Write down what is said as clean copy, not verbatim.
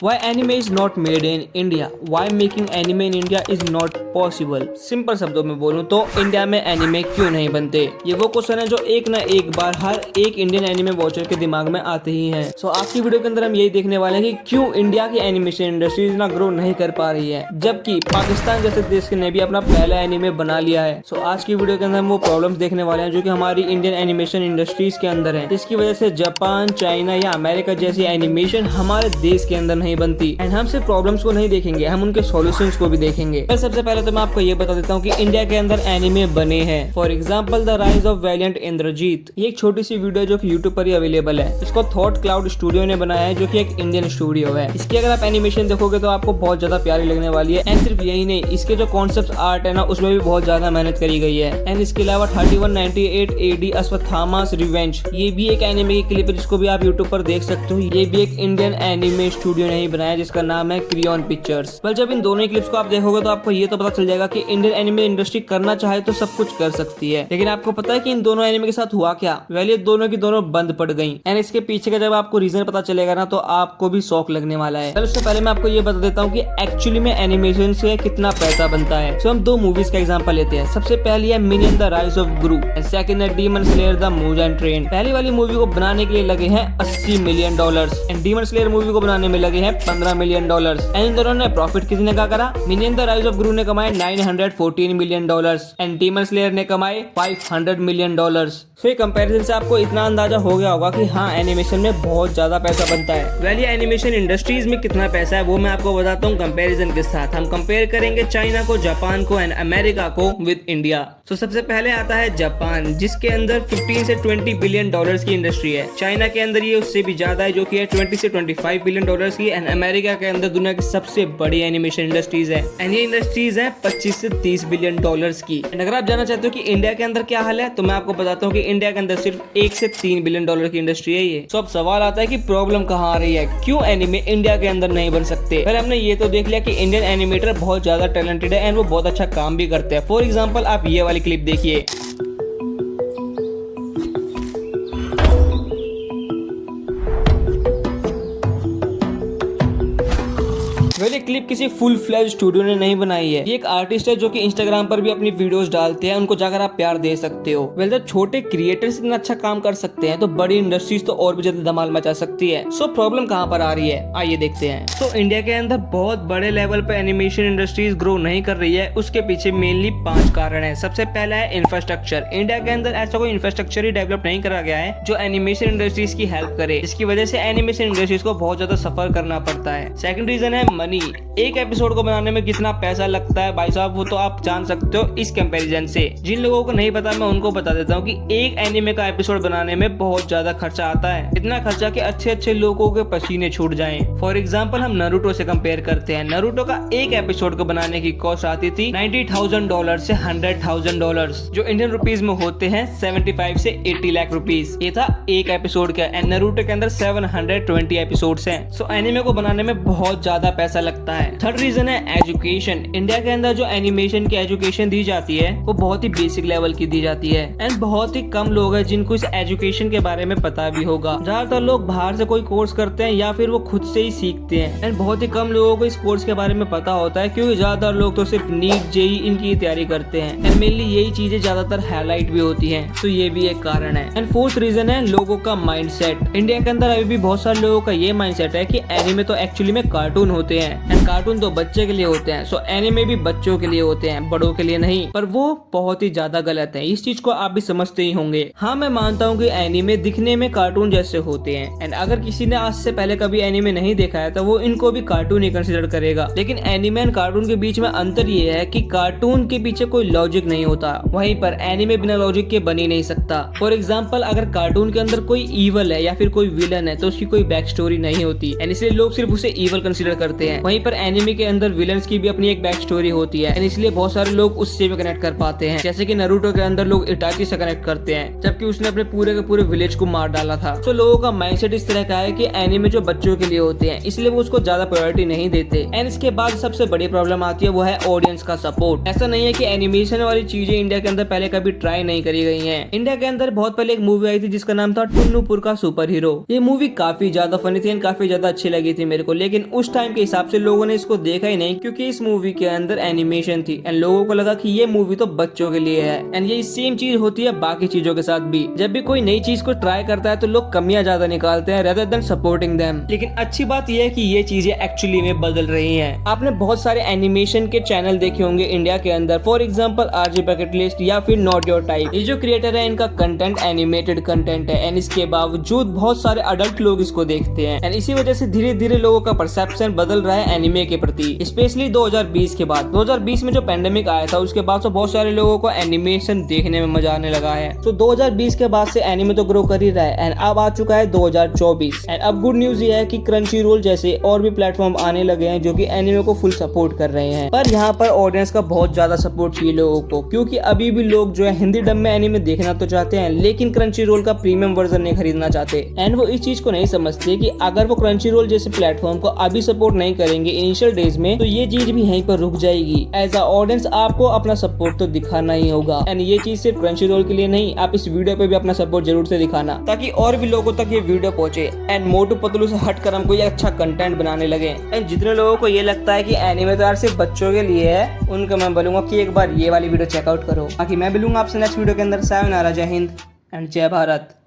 Why anime is not made in India? Why making anime in India is not possible? Simple शब्दों में बोलूं तो India में anime क्यों नहीं बनते? ये वो क्वेश्चन है जो एक ना एक बार हर एक इंडियन एनिमे वॉचर के दिमाग में आते ही हैं। सो आज की वीडियो के अंदर हम यही देखने वाले हैं कि क्यों इंडिया की एनिमेशन इंडस्ट्री इतना ग्रो नहीं कर पा रही है, जबकि पाकिस्तान जैसे देश ने भी अपना पहला एनिमे बना लिया है। सो आज की वीडियो के अंदर हम वो प्रॉब्लम्स देखने वाले हैं जो कि हमारी इंडियन एनिमेशन इंडस्ट्रीज के अंदर है, जिसकी वजह से जापान, चाइना या अमेरिका जैसी एनिमेशन हमारे देश के अंदर नहीं बनती। एंड हम सिर्फ प्रॉब्लम्स को नहीं देखेंगे, हम उनके सॉल्यूशंस को भी देखेंगे। पर सबसे पहले तो मैं आपको ये बता देता हूँ कि इंडिया के अंदर एनिमे बने हैं। For example the rise of valiant Indrajit, ये एक छोटी सी वीडियो जो कि यूट्यूब पर ही अवेलेबल है। इसको थॉट क्लाउड स्टूडियो ने बनाया है, जो कि एक इंडियन स्टूडियो है। इसकी अगर आप एनिमेशन देखोगे तो आपको बहुत ज्यादा प्यारी लगने वाली है। एंड सिर्फ यही नहीं, इसके जो कॉन्सेप्ट आर्ट है ना, उसमें भी बहुत ज्यादा मेहनत करी गई है। एंड इसके अलावा 3198 AD अश्वत्थामास रिवेंज, ये भी एक एनिमे की क्लिप है जिसको भी आप यूट्यूब पर देख सकते हो। ये भी एक इंडियन एनिमे स्टूडियो ने ही बनाया, जिसका नाम है क्रियॉन पिक्चर्स। पर जब इन दोनों क्लिप्स को आप देखोगे तो आपको ये तो पता चल जाएगा कि इंडियन एनिमे इंडस्ट्री करना चाहे तो सब कुछ कर सकती है। लेकिन आपको पता है कि इन दोनों एनिमे के साथ हुआ क्या? वेल, ये दोनों की दोनों बंद पड़ गई। एंड इसके पीछे का जब आपको रीजन पता चलेगा ना, तो आपको भी शौक लगने वाला है। चलो उससे पहले मैं आपको ये बता देता हूँ कि एक्चुअली में एनिमेशन से कितना पैसा बनता है। तो हम दो मूवीज का एग्जांपल लेते हैं। सबसे पहली है minion the rise of Gru and second है demon slayer the Muzan train. पहली वाली मूवी को बनाने के लिए लगे हैं $80 million and demon slayer movie को बनाने में लगे हैं $15 मिलियन। एंड इन दोनों ने प्रॉफिट किसने क्या करा? मिनियन द राइज ऑफ ग्रू ने कमाए $914 मिलियन एंड डीमन स्लेयर ने कमाए $500 मिलियन। सो ये कंपैरिजन से आपको इतना अंदाजा हो गया होगा कि हाँ, एनिमेशन में बहुत ज्यादा पैसा बनता है। वेल, ये एनिमेशन इंडस्ट्रीज में कितना पैसा है वो मैं आपको बताता हूँ कंपैरिजन के साथ। हम कंपेयर करेंगे चाइना को, जापान को एंड अमेरिका को विद इंडिया। तो सबसे पहले आता है जापान, जिसके अंदर 15 से 20 बिलियन डॉलर्स की इंडस्ट्री है। चाइना के अंदर ये उससे भी ज्यादा है, जो कि है 20 से 25 बिलियन डॉलर्स की। एंड अमेरिका के अंदर दुनिया की सबसे बड़ी एनिमेशन इंडस्ट्रीज है। एंड ये इंडस्ट्रीज है 25 से 30 बिलियन डॉलर्स की। एंड अगर आप जानना चाहते हो कि इंडिया के अंदर क्या हाल है, तो मैं आपको बताता हूँ कि इंडिया के अंदर सिर्फ 1 से 3 बिलियन डॉलर की इंडस्ट्री है ये। तो अब सवाल आता है कि प्रॉब्लम कहाँ आ रही है, क्यों एनिमे इंडिया के अंदर नहीं बन सकते? पहले हमने ये तो देख लिया कि इंडियन एनिमेटर बहुत ज्यादा टैलेंटेड है एंड वो बहुत अच्छा काम भी करते हैं। फॉर एग्जाम्पल आप ये वाली क्लिप देखिए। ये क्लिप किसी फुल फ्लेज स्टूडियो ने नहीं बनाई है। ये एक आर्टिस्ट है जो कि इंस्टाग्राम पर भी अपनी वीडियोस डालते हैं, उनको जाकर आप प्यार दे सकते हो। वेल, जब छोटे क्रिएटर्स इतना अच्छा काम कर सकते हैं तो बड़ी इंडस्ट्रीज तो और भी ज्यादा धमाल मचा सकती है। सो प्रॉब्लम कहाँ पर आ रही है, आइए देखते हैं। तो इंडिया के अंदर बहुत बड़े लेवल पे एनिमेशन इंडस्ट्रीज ग्रो नहीं कर रही है। उसके पीछे मेनली 5 कारण है। सबसे पहला है इंफ्रास्ट्रक्चर। इंडिया के अंदर ऐसा कोई इंफ्रास्ट्रक्चर ही डेवलप नहीं करा गया है जो एनिमेशन इंडस्ट्रीज की हेल्प करे, इसकी वजह से एनिमेशन इंडस्ट्रीज को बहुत ज्यादा सफर करना पड़ता है। सेकंड रीजन है मनी। एक एपिसोड को बनाने में कितना पैसा लगता है भाई साहब, वो तो आप जान सकते हो इस कंपैरिजन से। जिन लोगों को नहीं पता मैं उनको बता देता हूँ कि एक एनिमे का एपिसोड बनाने में बहुत ज्यादा खर्चा आता है। इतना खर्चा कि अच्छे अच्छे लोगों के पसीने छूट जाएं। फॉर एग्जांपल हम नारुतो से कंपेयर करते हैं। नारुतो का एक एपिसोड को बनाने की कॉस्ट आती थी $90,000 से $100,000, जो इंडियन रुपीज में होते हैं 75 से 80 लाख रुपीज। ये था एक एपिसोड का। एंड नारुतो के अंदर 720 एपिसोड्स हैं। सो एनिमे को बनाने में बहुत ज्यादा पैसा लगता है। थर्ड रीजन है एजुकेशन। इंडिया के अंदर जो एनिमेशन की एजुकेशन दी जाती है वो बहुत ही बेसिक लेवल की दी जाती है। एंड बहुत ही कम लोग हैं जिनको इस एजुकेशन के बारे में पता भी होगा। ज्यादातर लोग बाहर से कोई कोर्स करते हैं या फिर वो खुद से ही सीखते हैं। एंड बहुत ही कम लोगों को इस कोर्स के बारे में पता होता है, क्योंकि ज्यादातर लोग तो सिर्फ नीट, जेई इनकी तैयारी करते हैं। एंड मेनली यही चीजें ज्यादातर हाईलाइट भी होती है। तो ये भी एक कारण है। एंड फोर्थ रीजन है लोगों का माइंडसेट। इंडिया के अंदर अभी भी बहुत सारे लोगों का ये माइंडसेट है कि एनिमे तो एक्चुअली में कार्टून होते हैं एंड कार्टून तो बच्चे के लिए होते हैं। सो एनिमे भी बच्चों के लिए होते हैं, बड़ों के लिए नहीं। पर वो बहुत ही ज्यादा गलत है। इस चीज को आप भी समझते ही होंगे। हाँ, मैं मानता हूँ कि एनिमे दिखने में कार्टून जैसे होते हैं। एंड अगर किसी ने आज से पहले कभी एनिमे नहीं देखा है तो वो इनको भी कार्टून ही कंसिडर करेगा। लेकिन एनिमे एंड कार्टून के बीच में अंतर ये है कि कार्टून के पीछे कोई लॉजिक नहीं होता, वहीं पर एनिमे बिना लॉजिक के बन ही नहीं सकता। फॉर एग्जाम्पल अगर कार्टून के अंदर कोई ईवल है या फिर कोई विलन है तो उसकी कोई बैक स्टोरी नहीं होती। एंड इसलिए लोग सिर्फ उसे ईवल कंसिडर करते हैं। वहीं पर एनिमे के अंदर विलन्स की भी अपनी एक बैक स्टोरी होती है, इसलिए बहुत सारे लोग उससे भी कनेक्ट कर पाते हैं। जैसे कि नारुतो के अंदर लोग इटाची से कनेक्ट करते हैं, जबकि उसने अपने पूरे के पूरे विलेज को मार डाला था। तो लोगों का माइंडसेट इस तरह का है कि एनिमे जो बच्चों के लिए होते हैं, इसलिए वो उसको ज्यादा प्रायोरिटी नहीं देते। एंड इसके बाद सबसे बड़ी प्रॉब्लम आती है, वो है ऑडियंस का सपोर्ट। ऐसा नहीं है कि एनिमेशन वाली चीजें इंडिया के अंदर पहले कभी ट्राई नहीं करी गई हैं। इंडिया के अंदर बहुत पहले एक मूवी आई थी जिसका नाम था टुन्नूपुर का सुपर हीरो। ये मूवी काफी ज्यादा फनी थी एंड काफी ज्यादा अच्छी लगी थी मेरे को, लेकिन उस टाइम के हिसाब से लोगों ने इसको देखा ही नहीं, क्योंकि इस मूवी के अंदर एनिमेशन थी एंड लोगों को लगा कि ये मूवी तो बच्चों के लिए है। एंड ये सेम चीज होती है बाकी चीजों के साथ भी। जब भी कोई नई चीज को ट्राई करता है तो लोग कमियां ज्यादा निकालते हैं रेदर देन सपोर्टिंग देम। लेकिन अच्छी बात यह है कि ये चीजें एक्चुअली में बदल रही हैं। आपने बहुत सारे एनिमेशन के चैनल देखे होंगे इंडिया के अंदर, for example RJ bucket list या फिर नॉट योर टाइप। ये जो क्रिएटर है इनका कंटेंट एनिमेटेड कंटेंट है एंड इसके बावजूद बहुत सारे अडल्ट लोग इसको देखते हैं एंड इसी वजह से धीरे धीरे लोगों का परसेप्शन बदल रहा है एनिमे के प्रति, स्पेशली 2020 के बाद। 2020 में जो पेंडेमिक आया था उसके बाद तो बहुत सारे लोगों को एनिमेशन देखने में मजा आने लगा है। तो 2020 के बाद से एनिमे तो ग्रो कर ही रहा है एंड अब आ चुका है 2024 एंड अब गुड न्यूज ये है कि क्रंची रोल जैसे और भी प्लेटफॉर्म आने लगे हैं जो कि एनिमे को फुल सपोर्ट कर रहे हैं। पर यहाँ पर ऑडियंस का बहुत ज्यादा सपोर्ट चाहिए लोगों को, क्योंकि अभी भी लोग जो है हिंदी डब में एनिमे देखना तो चाहते हैं लेकिन क्रंची रोल का प्रीमियम वर्जन नहीं खरीदना चाहते। एंड वो इस चीज को नहीं समझते कि अगर वो क्रंची रोल जैसे प्लेटफॉर्म को अभी सपोर्ट नहीं करेंगे इनिशियल डेज में तो ये चीज भी यहीं पर रुक जाएगी। एज अ ऑडियंस आपको अपना सपोर्ट तो दिखाना ही होगा एंड ये चीज सिर्फ क्रंची रोल के लिए नहीं, आप इस वीडियो पे भी अपना सपोर्ट जरूर से दिखाना ताकि और भी लोगों तक ये वीडियो पहुंचे एंड मोटू पतलू से हटकर हम कोई अच्छा कंटेंट बनाने लगे। एंड जितने लोगों को ये लगता है कि एनिमे तो यार सिर्फ बच्चों के लिए है, उनको मैं बोलूंगा कि एक बार ये वाली वीडियो चेकआउट करो। बाकी मैं मिलूंगा आपसे नेक्स्ट वीडियो के अंदर। सायोनारा, जय हिंद एंड जय भारत।